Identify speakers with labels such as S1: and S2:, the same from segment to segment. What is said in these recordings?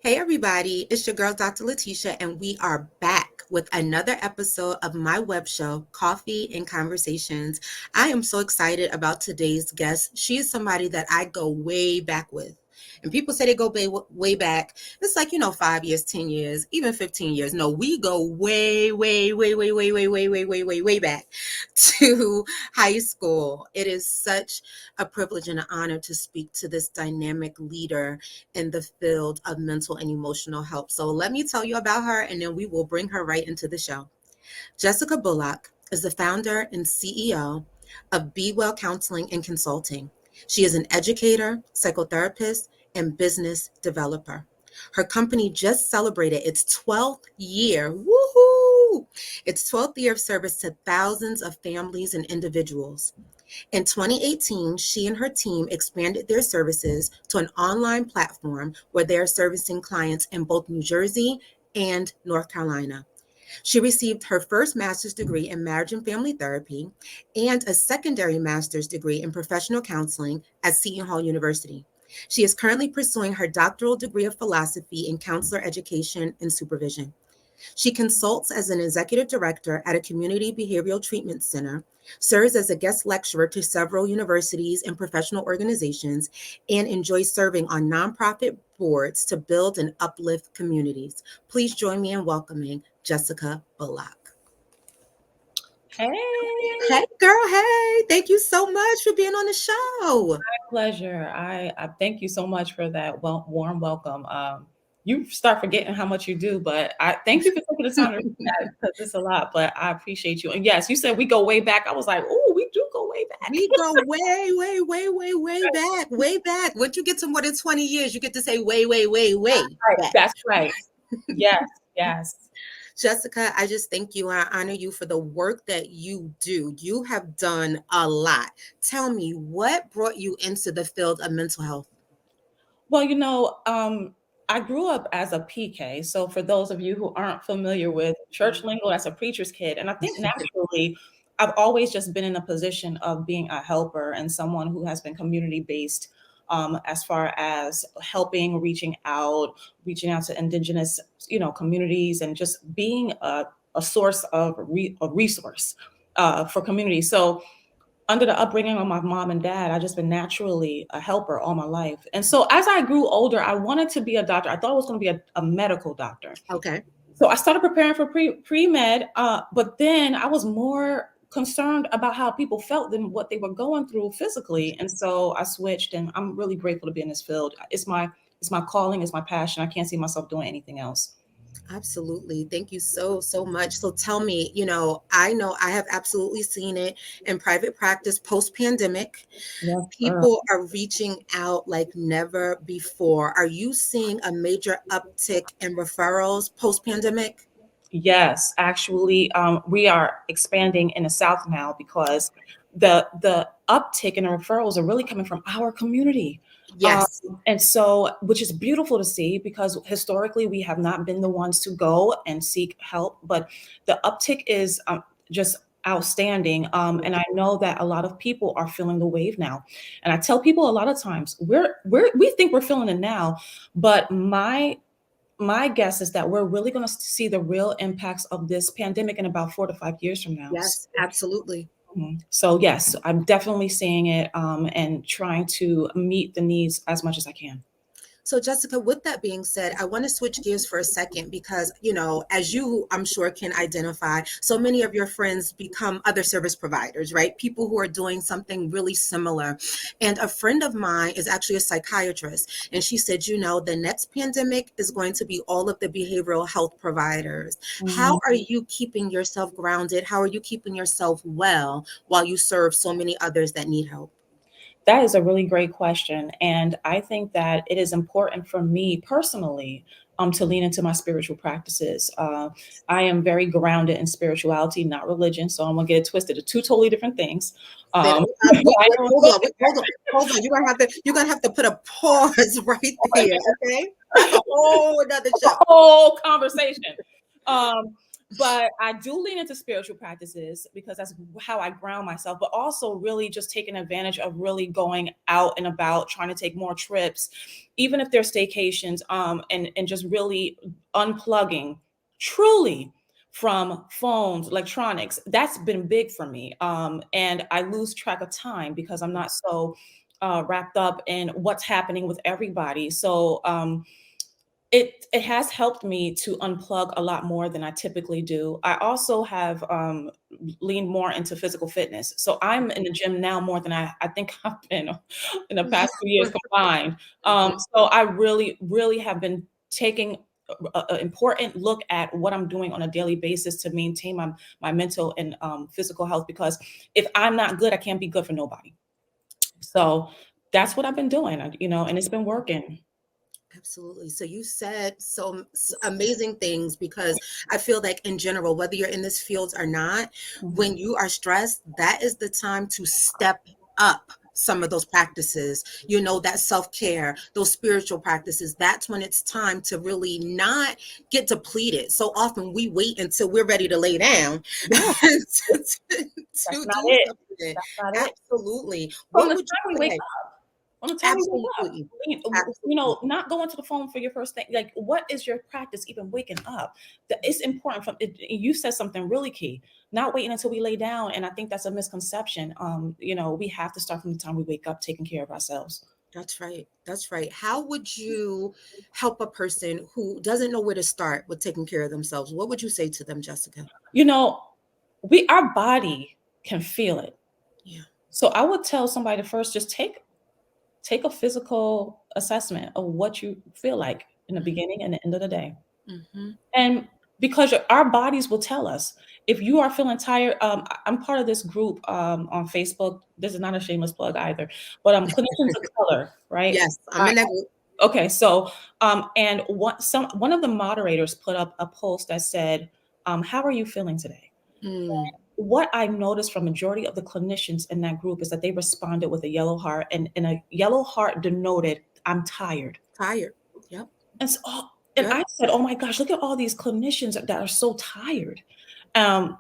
S1: Hey everybody, it's your girl Dr. Letitia, and we are back with another episode of my web show, Coffee and Conversations. I am so excited about today's guest. She is somebody that I go way back with. And people say they go way back. It's like, 5 years, 10 years, even 15 years. No, we go way back to high school. It is such a privilege and an honor to speak to this dynamic leader in the field of mental and emotional health. So let me tell you about her, and then we will bring her right into the show. Jessica Bullock is the founder and CEO of Be Well Counseling and Consulting. She is an educator, psychotherapist, and business developer. Her company just celebrated its 12th year. Woohoo! Its 12th year of service to thousands of families and individuals. In 2018, she and her team expanded their services to an online platform where they are servicing clients in both New Jersey and North Carolina. She received her first master's degree in marriage and family therapy and a secondary master's degree in professional counseling at Seton Hall University. She is currently pursuing her doctoral degree of philosophy in counselor education and supervision. She consults as an executive director at a community behavioral treatment center, serves as a guest lecturer to several universities and professional organizations, and enjoys serving on nonprofit boards to build and uplift communities. Please join me in welcoming Jessica Bullock.
S2: Hey,
S1: Hey, girl. Hey, thank you so much for being on the show.
S2: my pleasure. I thank you so much for that warm welcome. You start forgetting how much you do, but I thank you for taking the time to read that because it's a lot. But I appreciate you. And yes, you said we go way back. I was like, oh, we do go way back.
S1: We go way back, way back. Once you get to more than 20 years, you get to say way back.
S2: That's right. Yes, yes.
S1: Jessica, I just thank you. I honor you for the work that you do. You have done a lot. Tell me, what brought you into the field of mental health?
S2: Well, I grew up as a PK. So for those of you who aren't familiar with church lingo, that's a preacher's kid. And I think naturally, I've always just been in a position of being a helper and someone who has been community based, as far as reaching out to indigenous, communities and just being a source of a resource for communities. So under the upbringing of my mom and dad, I just been naturally a helper all my life. And so as I grew older, I wanted to be a doctor. I thought I was going to be a medical doctor.
S1: Okay.
S2: So I started preparing for pre-med, but then I was more concerned about how people felt than what they were going through physically. And so I switched, and I'm really grateful to be in this field. It's my calling, it's my passion. I can't see myself doing anything else.
S1: Absolutely. Thank you so much. So tell me, I know I have absolutely seen it in private practice post-pandemic.
S2: Yes,
S1: People are reaching out like never before. Are you seeing a major uptick in referrals post-pandemic?
S2: Yes, actually, we are expanding in the South now because the uptick in the referrals are really coming from our community. Um,
S1: Yes.
S2: and so, which is beautiful to see because historically we have not been the ones to go and seek help, but the uptick is just outstanding. And I know that a lot of people are feeling the wave now. And I tell people a lot of times we think we're feeling it now, but my guess is that we're really going to see the real impacts of this pandemic in about 4 to 5 years from now.
S1: Yes, absolutely.
S2: So yes, I'm definitely seeing it, and trying to meet the needs as much as I can.
S1: So, Jessica, with that being said, I want to switch gears for a second because, as you, I'm sure, can identify, so many of your friends become other service providers, right? People who are doing something really similar. And a friend of mine is actually a psychiatrist. And she said, the next pandemic is going to be all of the behavioral health providers. How are you keeping yourself grounded? How are you keeping yourself well while you serve so many others that need help?
S2: That is a really great question. And I think that it is important for me personally, to lean into my spiritual practices. I am very grounded in spirituality, not religion. So I'm going to get it twisted. They're two totally different things.
S1: Hold on. You're gonna have to put a pause right there, okay? A whole another show.
S2: Whole conversation. but I do lean into spiritual practices because that's how I ground myself, but also really just taking advantage of really going out and about, trying to take more trips, even if they're staycations, and just really unplugging truly from phones, electronics. That's been big for me. And I lose track of time because I'm not so wrapped up in what's happening with everybody. So, it has helped me to unplug a lot more than I typically do. I also have leaned more into physical fitness. So I'm in the gym now more than I think I've been in the past 2 years combined. So I really, really have been taking an important look at what I'm doing on a daily basis to maintain my mental and physical health, because if I'm not good, I can't be good for nobody. So that's what I've been doing, and it's been working.
S1: Absolutely. So you said amazing things, because I feel like in general, whether you're in this field or not,
S2: Mhm.
S1: when you are stressed, that is the time to step up some of those practices, that self-care, those spiritual practices. That's when it's time to really not get depleted. So often we wait until we're ready to lay down
S2: Yeah,
S1: to,
S2: that's
S1: to
S2: not
S1: do
S2: it.
S1: something.
S2: That's not it.
S1: Absolutely.
S2: From
S1: What
S2: the
S1: would
S2: time we
S1: you
S2: wake
S1: say?
S2: From the time we wake up,
S1: Absolutely.
S2: we,
S1: Absolutely.
S2: not going to the phone for your first thing. Like, what is your practice even waking up? It's important. You said something really key. Not waiting until we lay down, and I think that's a misconception. We have to start from the time we wake up, taking care of ourselves.
S1: That's right. That's right. How would you help a person who doesn't know where to start with taking care of themselves? What would you say to them, Jessica?
S2: You know, our body can feel it.
S1: Yeah.
S2: So I would tell somebody to first just take a physical assessment of what you feel like in the beginning and the end of the day.
S1: Mm-hmm.
S2: And because our bodies will tell us if you are feeling tired. I'm part of this group on Facebook. This is not a shameless plug either, but Clinicians of Color, right?
S1: Yes, I'm
S2: I,
S1: in that group.
S2: okay, so and one of the moderators put up a post that said, "How are you feeling today?"
S1: Mm,
S2: What I noticed from majority of the clinicians in that group is that they responded with a yellow heart, and a yellow heart denoted, "I'm tired."
S1: tired. Yep.
S2: And so, and
S1: Yep.
S2: I said, "Oh my gosh, look at all these clinicians that are so tired." Um,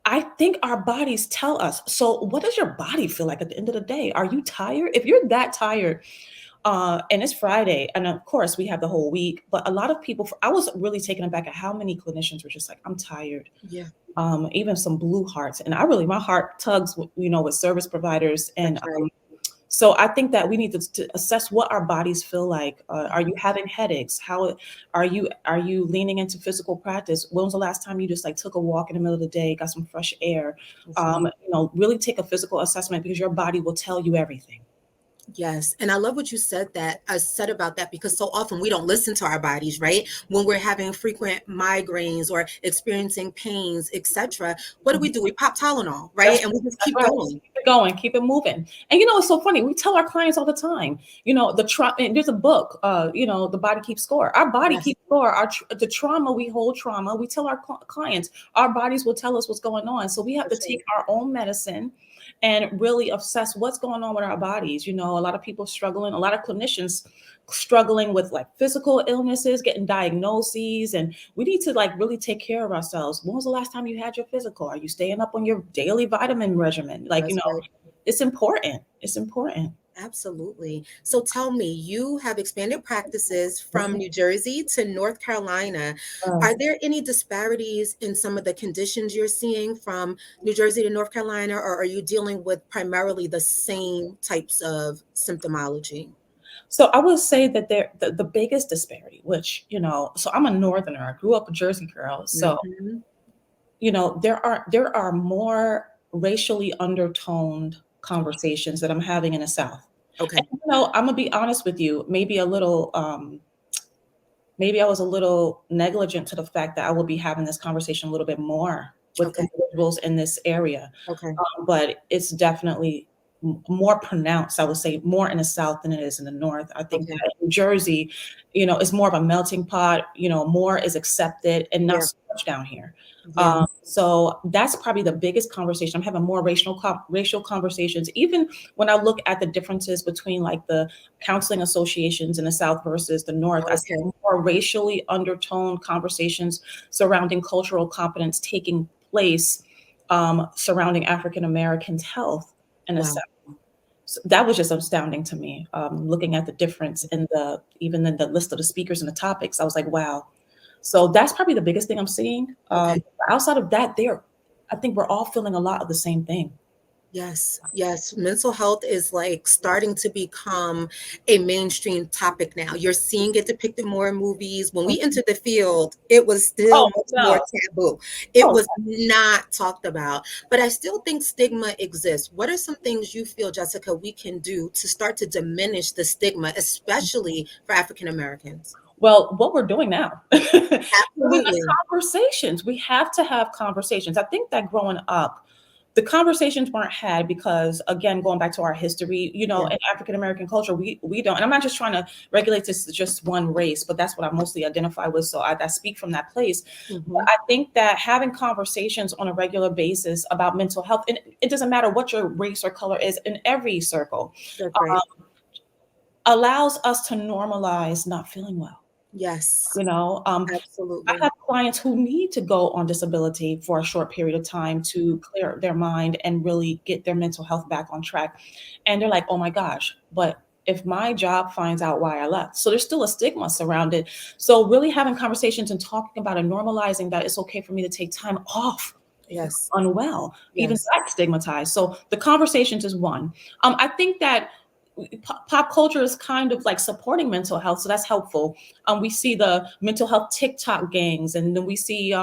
S2: I think our bodies tell us. So, what does your body feel like at the end of the day? Are you tired? If you're that tired, and it's Friday, and of course we have the whole week, but a lot of people, I was really taken aback at how many clinicians were just like, "I'm tired."
S1: Yeah,
S2: Even some blue hearts, and my heart tugs, with service providers, and
S1: that's right.
S2: so I think that we need to assess what our bodies feel like. Are you having headaches? How are you leaning into physical practice? When was the last time you just like took a walk in the middle of the day, got some fresh air?
S1: That's right.
S2: Really take a physical assessment, because your body will tell you everything.
S1: Yes, and I love what you said about that, because so often we don't listen to our bodies, right? When we're having frequent migraines or experiencing pains, etc. What do? We pop Tylenol,
S2: That's
S1: right? And we just
S2: that's
S1: keep
S2: right.
S1: going.
S2: Keep it going, keep it moving. And it's so funny. We tell our clients all the time, and there's a book, The Body Keeps Score. Our body
S1: Yes,
S2: keeps score. The trauma, we hold trauma. We tell our clients, our bodies will tell us what's going on. So we have to
S1: that's
S2: take
S1: right.
S2: our own medicine and really assess what's going on with our bodies. A lot of people struggling, a lot of clinicians struggling with like physical illnesses, getting diagnoses, and we need to like really take care of ourselves. When was the last time you had your physical? Are you staying up on your daily vitamin regimen? Like,
S1: That's right.
S2: it's important. It's important.
S1: Absolutely. So tell me, you have expanded practices from New Jersey to North Carolina.
S2: Uh,
S1: Are there any disparities in some of the conditions you're seeing from New Jersey to North Carolina, or are you dealing with primarily the same types of symptomology?
S2: so I would say that the biggest disparity, which, so I'm a northerner. I grew up a Jersey girl. So,
S1: Hmm.
S2: there are more racially undertoned conversations that I'm having in the South.
S1: Okay.
S2: And, I'm gonna be honest with you, maybe I was a little negligent to the fact that I will be having this conversation a little bit more with
S1: Okay.
S2: individuals in this area.
S1: Okay.
S2: But it's definitely more pronounced, I would say, more in the South than it is in the North. I think
S1: Okay.
S2: that New Jersey, is more of a melting pot, more is accepted and not
S1: Yeah.
S2: so much down here.
S1: Yeah.
S2: So that's probably the biggest conversation. I'm having more racial conversations. Even when I look at the differences between like the counseling associations in the South versus the North, I see
S1: Okay.
S2: more racially undertoned conversations surrounding cultural competence taking place surrounding African Americans' health in the
S1: Wow.
S2: South. So that was just astounding to me. Looking at the difference in the even in the list of the speakers and the topics, I was like, wow. So that's probably the biggest thing I'm seeing.
S1: Okay.
S2: Outside of that, I think we're all feeling a lot of the same thing.
S1: Yes, yes. Mental health is like starting to become a mainstream topic now. You're seeing it depicted more in movies. When we entered the field, it was still
S2: Oh
S1: much more
S2: no!
S1: taboo. It
S2: Oh,
S1: was not talked about. But I still think stigma exists. What are some things you feel, Jessica, we can do to start to diminish the stigma, especially for African Americans?
S2: well, what we're doing now, having the
S1: Absolutely.
S2: conversations. We have to have conversations. I think that growing up, the conversations weren't had because, again, going back to our history,
S1: Yeah.
S2: in African American culture, we don't. And I'm not just trying to regulate this to just one race, but that's what I mostly identify with. So I speak from that place. But
S1: Hmm.
S2: I think that having conversations on a regular basis about mental health, and it doesn't matter what your race or color is, in every circle,
S1: That's right.
S2: allows us to normalize not feeling well.
S1: Yes,
S2: You know, I
S1: absolutely.
S2: have clients who need to go on disability for a short period of time to clear their mind and really get their mental health back on track. And they're like, oh my gosh, but if my job finds out why I left. So there's still a stigma surrounded. So really having conversations and talking about and normalizing that it's okay for me to take time off if
S1: Yes,
S2: I'm unwell, even
S1: yes.
S2: that's stigmatized. So the conversations is one. I think that pop culture is kind of like supporting mental health, so that's helpful. We see the mental health TikTok gangs, and then we see,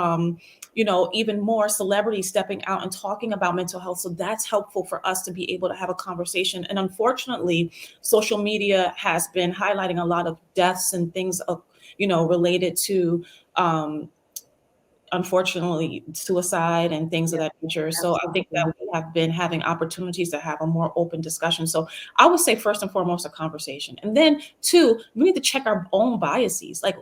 S2: even more celebrities stepping out and talking about mental health. So that's helpful for us to be able to have a conversation. And unfortunately, social media has been highlighting a lot of deaths and things of, related to, um, unfortunately, suicide and things of
S1: Yeah,
S2: that nature. So I think that
S1: absolutely.
S2: we have been having opportunities to have a more open discussion. So I would say first and foremost a conversation, and then two, we need to check our own biases. Like,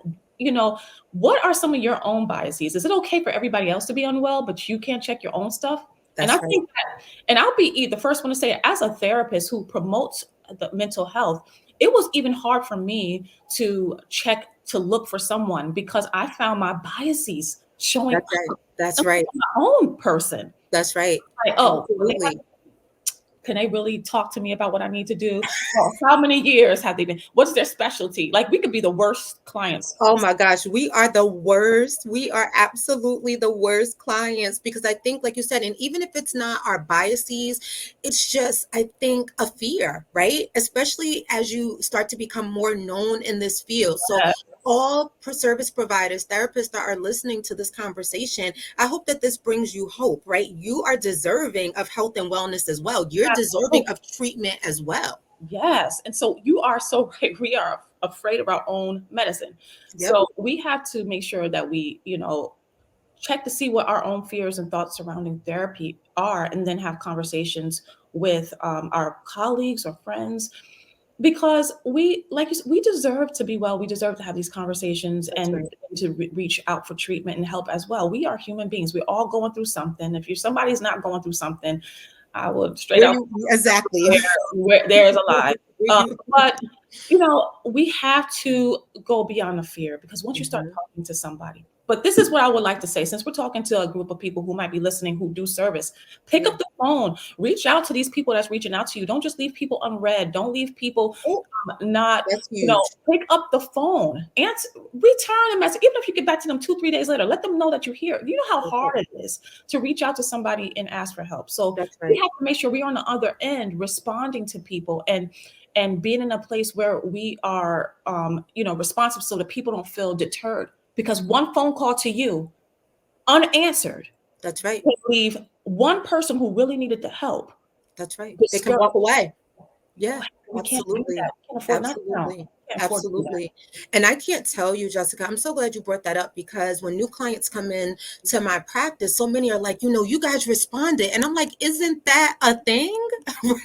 S2: what are some of your own biases? Is it okay for everybody else to be unwell, but you can't check your own stuff? And I
S1: That's right.
S2: think that, and I'll be the first one to say it, as a therapist who promotes the mental health, it was even hard for me to check to look for someone because I found my biases showing
S1: That's right.
S2: up
S1: That's
S2: in
S1: right.
S2: my own person.
S1: That's right.
S2: Like, oh,
S1: Absolutely.
S2: can they really talk to me about what I need to do? Well, how many years have they been? What's their specialty? Like, we could be the worst clients.
S1: Oh my gosh, we are the worst. We are absolutely the worst clients because I think, like you said, and even if it's not our biases, it's just, I think, a fear, right? Especially as you start to become more known in this field. So,
S2: Uh,
S1: all service providers, therapists that are listening to this conversation, I hope that this brings you hope, right? You are deserving of health and wellness as well. You're deserving
S2: absolutely.
S1: of treatment as well.
S2: Yes. And so you are so right. We are afraid of our own medicine.
S1: Yep,
S2: So we have to make sure that we, check to see what our own fears and thoughts surrounding therapy are, and then have conversations with our colleagues or friends, because we, like you said, we deserve to be well. We deserve to have these conversations
S1: that's
S2: and
S1: right.
S2: to reach out for treatment and help as well. We are human beings. We're all going through something. If you're somebody's not going through something, I would straight
S1: Where
S2: out
S1: you exactly.
S2: where there is a lie.
S1: Where you
S2: But we have to go beyond the fear, because once you start
S1: Mhm.
S2: talking to somebody, but this is what I would like to say, since we're talking to a group of people who might be listening who do service, pick
S1: Yeah.
S2: up the phone, reach out to these people that's reaching out to you. Don't just leave people unread. Don't leave people
S1: Oh,
S2: not,
S1: that's huge.
S2: pick up the phone, answer, return a message. Even if you get back to them 2, 3 days later, let them know that you're here. You know how
S1: That's right.
S2: hard it is to reach out to somebody and ask for help. So
S1: That's
S2: we
S1: right.
S2: have to make sure we're on the other end responding to people, and being in a place where we are responsive, so that people don't feel deterred, because one phone call to you unanswered
S1: That's right.
S2: can leave one person who really needed the help
S1: That's right. They can
S2: discouraged.
S1: walk away. Yeah,
S2: We can't do
S1: absolutely.
S2: that. We can't afford not to now.
S1: Absolutely.
S2: Can't afford to do that.
S1: Absolutely. And I can't tell you, Jessica, I'm so glad you brought that up, because when new clients come in to my practice, so many are like, you guys responded. And I'm like, isn't that a thing?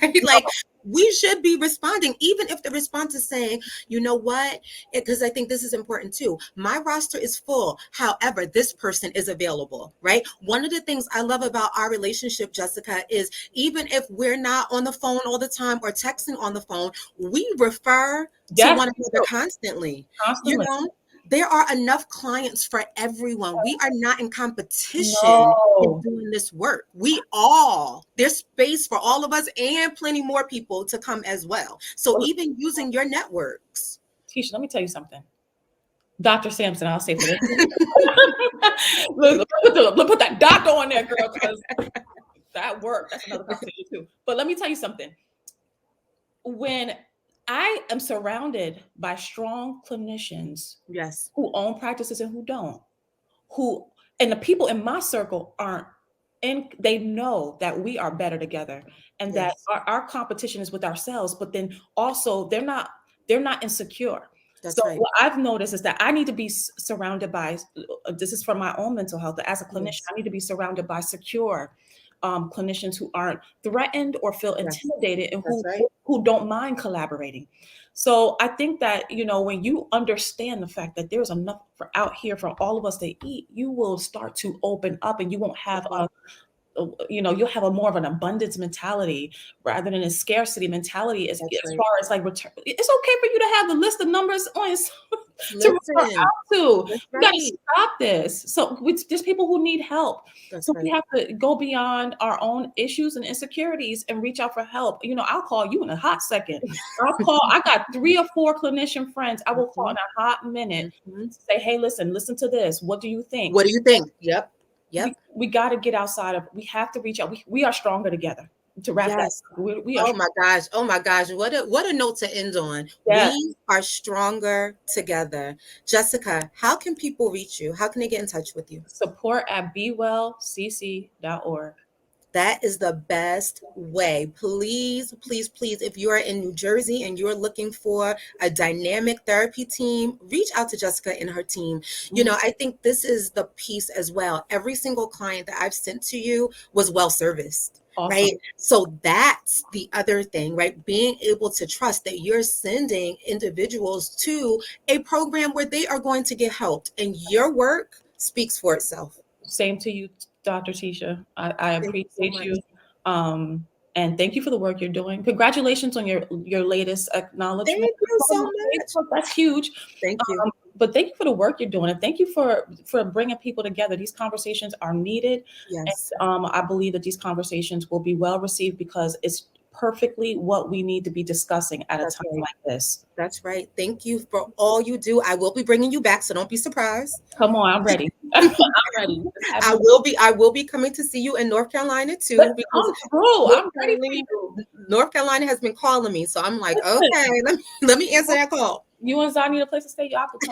S1: Right? Like, we should be responding, even if the response is saying, you know what? Because I think this is important too. My roster is full. However, this person is available, right? One of the things I love about our relationship, Jessica, is even if we're not on the phone all the time or texting on the phone, we refer to
S2: Yes,
S1: one another constantly. You
S2: constantly.
S1: know, there are enough clients for everyone. We are not in competition in
S2: No.
S1: doing this work. There's space for all of us and plenty more people to come as well. So
S2: Well,
S1: even using your networks.
S2: Tisha, let me tell you something. Dr. Sampson, I'll say for this. Look, put that doctor on there, girl, because that worked. That's another conversation too. But let me tell you something. When I am surrounded by strong clinicians
S1: Yes.
S2: who own practices and who don't, who and the people in my circle aren't, and they know that we are better together, and that
S1: Yes.
S2: our competition is with ourselves, but then also they're not insecure. So
S1: That's right.
S2: what I've noticed is that I need to be surrounded by, this is for my own mental health, as a clinician,
S1: Yes.
S2: I need to be surrounded by secure clinicians who aren't threatened or feel
S1: Yes.
S2: intimidated, and
S1: That's
S2: who
S1: right.
S2: who don't mind collaborating. So I think that, when you understand the fact that there's enough out here for all of us to eat, you will start to open up, and you won't have
S1: That's right.
S2: you'll have a more of an abundance mentality rather than a scarcity mentality, as
S1: That's
S2: as
S1: right.
S2: far as like return. It's okay for you to have the list of numbers on to refer
S1: Listen.
S2: out to.
S1: That's
S2: We got to
S1: right.
S2: stop this. So there's people who need help.
S1: That's
S2: So we
S1: right.
S2: have to go beyond our own issues and insecurities and reach out for help. I'll call you in a hot second. I got 3 or 4 clinician friends. I will call in
S1: Mhm.
S2: a hot minute
S1: Mhm.
S2: to say, hey, listen to this. What do you think?
S1: What do you think? Yep.
S2: we
S1: Yep.
S2: we got to get outside of, we have to reach out. We are stronger together. To wrap that
S1: Yes.
S2: up, we are.
S1: Oh my gosh. Oh my gosh. What a note to end on.
S2: Yes.
S1: We are stronger together. Jessica, how can people reach you? How can they get in touch with you?
S2: Support at bewellcc.org.
S1: That is the best way. Please, please, please, if you are in New Jersey and you're looking for a dynamic therapy team, reach out to Jessica and her team. I think this is the piece as well. Every single client that I've sent to you was well serviced.
S2: Awesome.
S1: Right. So that's the other thing, right? Being able to trust that you're sending individuals to a program where they are going to get helped, and your work speaks for itself.
S2: Same to you, Dr. Tisha. I
S1: Thank you so
S2: appreciate
S1: much.
S2: you. And thank you for the work you're doing. Congratulations on your latest acknowledgement
S1: Thank you so
S2: on
S1: much.
S2: Facebook. That's huge.
S1: Thank you.
S2: But thank you for the work you're doing, and thank you for bringing people together. These conversations are needed,
S1: Yes,
S2: and I believe that these conversations will be well received, because it's perfectly what we need to be discussing at a
S1: that's
S2: time
S1: right.
S2: like this.
S1: That's right. Thank you for all you do. I will be bringing you back, so don't be surprised.
S2: Come on, I'm ready. I'm ready. Just have me.
S1: I will be coming to see you in North Carolina
S2: Let's
S1: too, because
S2: come through.
S1: North
S2: I'm ready for
S1: Carolina,
S2: you.
S1: North Carolina has been calling me. So I'm like,
S2: Listen,
S1: okay, let me answer that call.
S2: you and Zai need a place to stay. Y'all can come.